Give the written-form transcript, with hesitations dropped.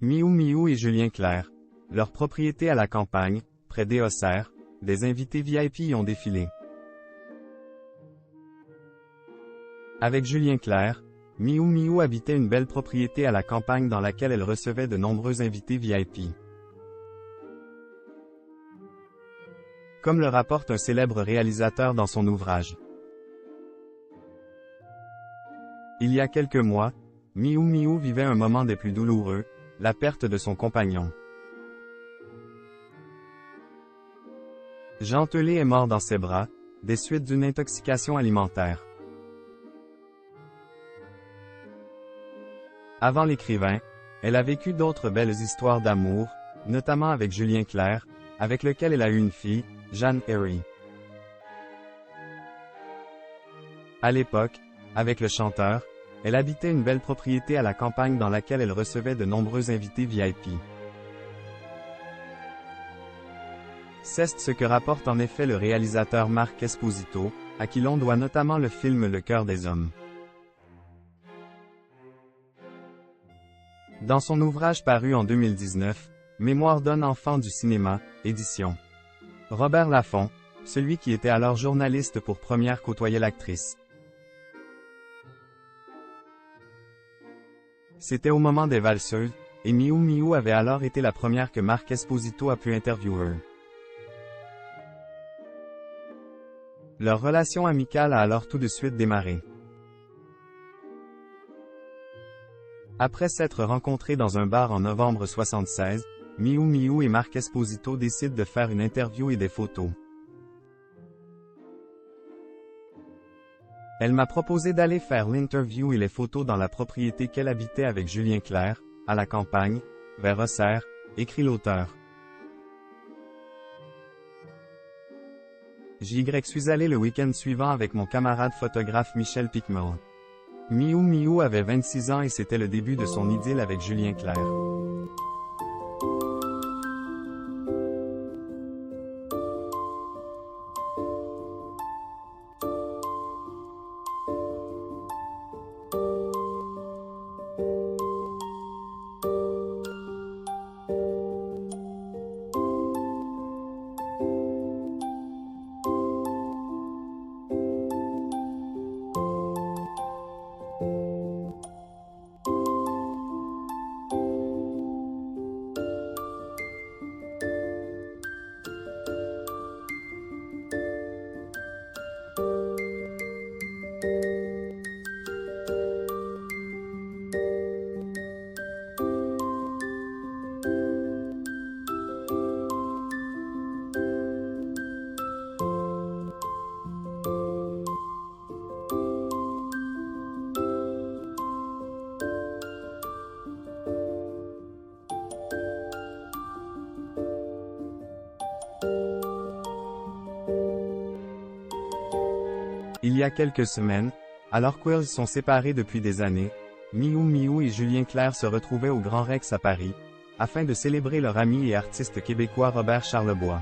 Miou Miou et Julien Clerc. Leur propriété à la campagne, près d'Eauxerre, des invités VIP y ont défilé. Avec Julien Clerc, Miou Miou habitait une belle propriété à la campagne dans laquelle elle recevait de nombreux invités VIP. Comme le rapporte un célèbre réalisateur dans son ouvrage. Il y a quelques mois, Miou Miou vivait un moment des plus douloureux, la perte de son compagnon. Jean Tellet est mort dans ses bras, des suites d'une intoxication alimentaire. Avant l'écrivain, elle a vécu d'autres belles histoires d'amour, notamment avec Julien Clerc, avec lequel elle a eu une fille, Jeanne Harry. À l'époque, avec le chanteur, elle habitait une belle propriété à la campagne dans laquelle elle recevait de nombreux invités VIP. C'est ce que rapporte en effet le réalisateur Marc Esposito, à qui l'on doit notamment le film Le cœur des hommes. Dans son ouvrage paru en 2019, Mémoire d'un enfant du cinéma, édition. Robert Laffont, celui qui était alors journaliste pour Première côtoyait l'actrice. C'était au moment des valseuses, et Miou Miou avait alors été la première que Marc Esposito a pu interviewer. Leur relation amicale a alors tout de suite démarré. Après s'être rencontrés dans un bar en novembre 1976, Miou Miou et Marc Esposito décident de faire une interview et des photos. Elle m'a proposé d'aller faire l'interview et les photos dans la propriété qu'elle habitait avec Julien Clerc, à la campagne, vers Auxerre, écrit l'auteur. J'y suis allé le week-end suivant avec mon camarade photographe Michel Picmel. Miou Miou avait 26 ans et c'était le début de son idylle avec Julien Clerc. Il y a quelques semaines, alors qu'ils sont séparés depuis des années, Miou Miou et Julien Clerc se retrouvaient au Grand Rex à Paris, afin de célébrer leur ami et artiste québécois Robert Charlebois.